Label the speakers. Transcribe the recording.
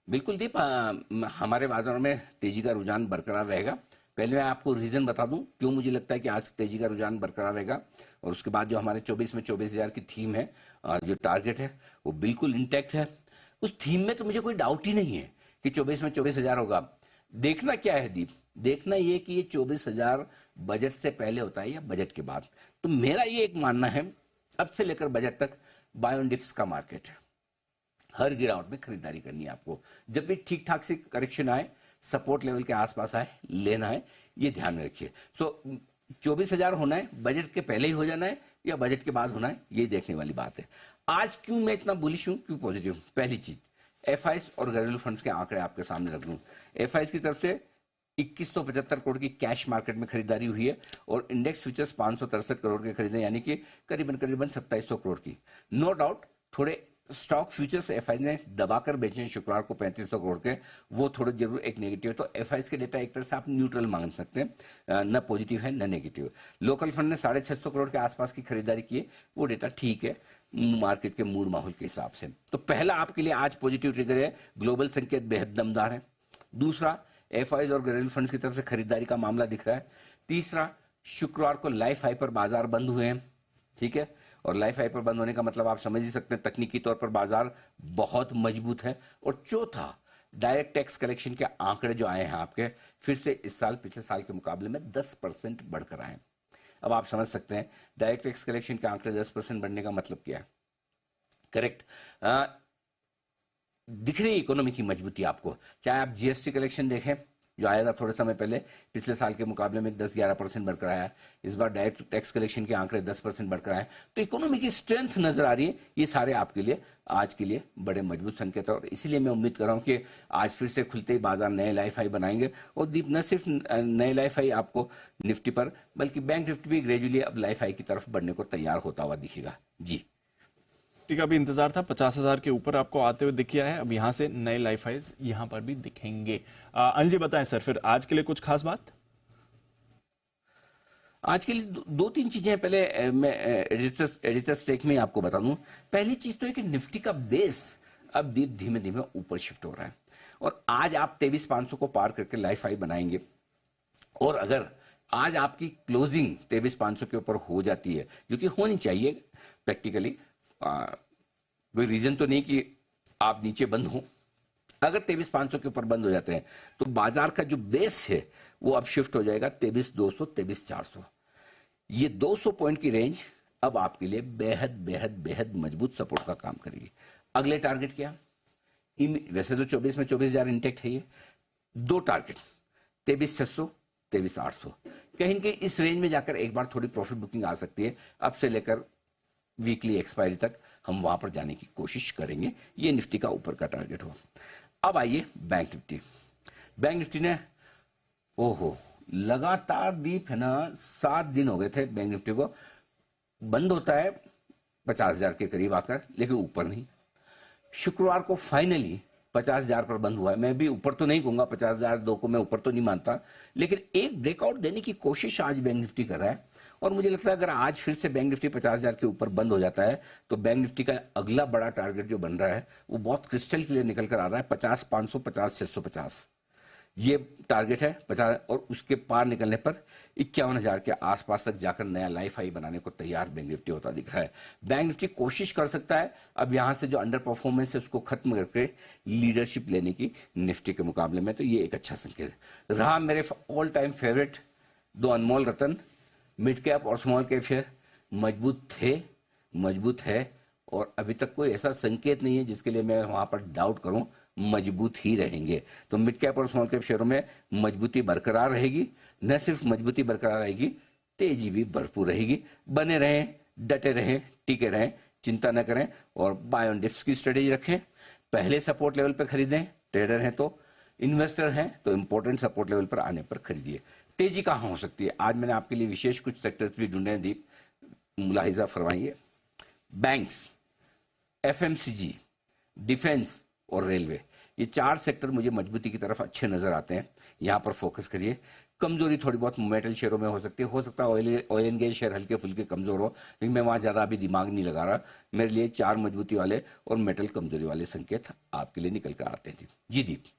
Speaker 1: बिल्कुल दीप, हमारे बाजार में तेजी का रुझान बरकरार रहेगा। पहले मैं आपको रीजन बता दूं क्यों मुझे लगता है कि आज तेजी का रुझान बरकरार रहेगा, और उसके बाद जो हमारे 24 में 24,000 की थीम है, जो टारगेट है वो बिल्कुल इंटैक्ट है। उस थीम में तो मुझे कोई डाउट ही नहीं है कि 24 में 24,000 होगा। देखना क्या है दीप, देखना ये कि ये 24,000 बजट से पहले होता है या बजट के बाद। तो मेरा ये एक मानना है, अब से लेकर बजट तक बाय ऑन डिप्स का मार्केट है। हर गिरावट में खरीदारी करनी है आपको। जब भी ठीक ठाक से करेक्शन आए, सपोर्ट लेवल के आसपास आए, लेना है, ये ध्यान में रखिए। 24,000 होना है, बजट के पहले ही हो जाना है या बजट के बाद होना है, ये देखने वाली बात है। आज क्यों मैं इतना बुलिश हूं, क्यों पॉजिटिव? पहली चीज, एफआईएस और घरेलू फंड्स के आंकड़े आपके सामने रख दूं। एफआईएस की तरफ से 2175 करोड़ की कैश मार्केट में खरीदारी हुई है, और इंडेक्स फ्यूचर्स 563 करोड़ के खरीदे, यानी कि करीबन करीबन 2700 करोड़ की। नो डाउट थोड़े स्टॉक फ्यूचर्स एफआईएस ने दबाकर बेचे हैं शुक्रवार को 3500 करोड़ के, वो थोड़े जरूर एक नेगेटिव है। तो एफआईएस के डेटा एक तरह से आप न्यूट्रल मान सकते हैं, न पॉजिटिव है न नेगेटिव। लोकल फंड ने 650 करोड़ के आसपास की खरीदारी की है, वो डेटा ठीक है मार्केट के मूड माहौल के हिसाब से। तो पहला आपके लिए आज पॉजिटिव ट्रिगर है, ग्लोबल संकेत बेहद दमदार है। दूसरा, एफआईएस और घरेलू फंड्स की तरफ से खरीदारी का मामला दिख रहा है। तीसरा, शुक्रवार को लाइफ हाई पर बाजार बंद हुए हैं, ठीक है, और लाइफ हाई पर बंद होने का मतलब आप समझ ही सकते हैं, तकनीकी तौर पर बाजार बहुत मजबूत है। और चौथा, डायरेक्ट टैक्स कलेक्शन के आंकड़े जो आए हैं आपके, फिर से इस साल पिछले साल के मुकाबले में 10% बढ़कर आए हैं। अब आप समझ सकते हैं डायरेक्ट टैक्स कलेक्शन के आंकड़े 10% बढ़ने का मतलब क्या है। करेक्ट, दिख रही इकोनॉमी की मजबूती आपको। चाहे आप जीएसटी कलेक्शन देखें जो आया था थोड़े समय पहले, पिछले साल के मुकाबले में 10-11% बढ़कर आया। इस बार डायरेक्ट टैक्स कलेक्शन के आंकड़े 10% बढ़कर आए। तो इकोनॉमी की स्ट्रेंथ नजर आ रही है। ये सारे आपके लिए आज के लिए बड़े मजबूत संकेत है, और इसीलिए मैं उम्मीद कर रहा हूं कि आज फिर से खुलते ही बाजार नए लाइफ हाई बनाएंगे। और दीप, न सिर्फ नए लाइफ हाई आपको निफ्टी पर, बल्कि बैंक निफ्टी भी ग्रेजुअली अब लाइफ हाई की तरफ बढ़ने को तैयार होता हुआ दिखेगा जी।
Speaker 2: ठीक है, अभी इंतजार था 50,000 के ऊपर आपको आते हुए दिख गया है। अब यहाँ से नए लाइफ हाइज यहाँ पर भी दिखेंगे। अनिल जी बताएं सर, फिर आज के लिए कुछ खास बात?
Speaker 1: आज के लिए दो तीन चीजें पहले मैं एडिटर स्टेक में आपको बता दूं। पहली चीज तो है कि निफ्टी का बेस अब धीमे धीमे ऊपर शिफ्ट हो रहा है, और आज आप 23,500 को पार करके लाइफ हाई बनाएंगे। और अगर आज आपकी क्लोजिंग 23,500 के ऊपर हो जाती है, जो कि होनी चाहिए प्रैक्टिकली, कोई रीजन तो नहीं कि आप नीचे बंद हो, अगर 23,500 के ऊपर बंद हो जाते हैं तो बाजार का जो बेस है वो अब शिफ्ट हो जाएगा 23,200 23,400। ये 200 पॉइंट की रेंज अब आपके लिए बेहद बेहद बेहद मजबूत सपोर्ट का काम करेगी। अगले टारगेट क्या? वैसे तो 24 में 24,000 इंटेक्ट है। ये दो टारगेट 23,600 23,800, कहीं कहीं इस रेंज में जाकर एक बार थोड़ी प्रॉफिट बुकिंग आ सकती है। अब से लेकर वीकली एक्सपायरी तक हम वहां पर जाने की कोशिश करेंगे। ये निफ्टी का ऊपर का टारगेट हो। अब आइए बैंक निफ्टी। बैंक निफ्टी ने ओहो लगातार दीप है ना, 7 दिन हो गए थे बैंक निफ्टी को, बंद होता है 50,000 के करीब आकर, लेकिन ऊपर नहीं। शुक्रवार को फाइनली 50,000 पर बंद हुआ है। मैं भी ऊपर तो नहीं कहूंगा, 50,002 को मैं ऊपर तो नहीं मानता, लेकिन एक ब्रेकआउट देने की कोशिश आज बैंक निफ्टी कर रहा है। और मुझे लगता है अगर आज फिर से बैंक निफ्टी 50,000 के ऊपर बंद हो जाता है तो बैंक निफ्टी का अगला बड़ा टारगेट जो बन रहा है वो बहुत क्रिस्टल क्लियर निकल कर आ रहा है। 50,500 50,650 ये टारगेट है 50, और उसके पार निकलने पर 51,000 के आसपास तक जाकर नया लाइफ हाई बनाने को तैयार बैंक निफ्टी होता दिख रहा है। बैंक निफ्टी कोशिश कर सकता है अब यहां से जो अंडर परफॉर्मेंस है उसको खत्म करके लीडरशिप लेने की निफ्टी के मुकाबले में, तो ये एक अच्छा संकेत रहा। मेरे ऑल टाइम फेवरेट दो अनमोल रतन मिड कैप और स्मॉल कैप शेयर मजबूत थे, मजबूत है, और अभी तक कोई ऐसा संकेत नहीं है जिसके लिए मैं वहां पर डाउट करूं, मजबूत ही रहेंगे। तो मिड कैप और स्मॉल कैप शेयरों में मजबूती बरकरार रहेगी। न सिर्फ मजबूती बरकरार रहेगी, तेजी भी भरपूर रहेगी। बने रहें, डटे रहें, टिके रहें, चिंता न करें, और बाय ऑन डिप्स की स्ट्रेटेजी रखें। पहले सपोर्ट लेवल पर खरीदें, ट्रेडर हैं तो, इन्वेस्टर हैं तो इंपॉर्टेंट सपोर्ट लेवल पर आने पर खरीदिए। तेजी कहां हो सकती है? आज मैंने आपके लिए विशेष कुछ सेक्टर्स भी ढूंढे हैं दीप, मुलाहिजा फरमाइए। बैंक्स, एफएमसीजी, डिफेंस और रेलवे, ये 4 सेक्टर मुझे मजबूती की तरफ अच्छे नजर आते हैं। यहां पर फोकस करिए। कमजोरी थोड़ी बहुत मेटल शेयरों में हो सकती है, ऑयल एंड गैस शेयर हल्के फुल्के कमजोर हो, लेकिन मैं वहां ज्यादा अभी दिमाग नहीं लगा रहा। मेरे लिए 4 मजबूती वाले और मेटल कमजोरी वाले संकेत आपके लिए निकल कर आते हैं। जी दीप।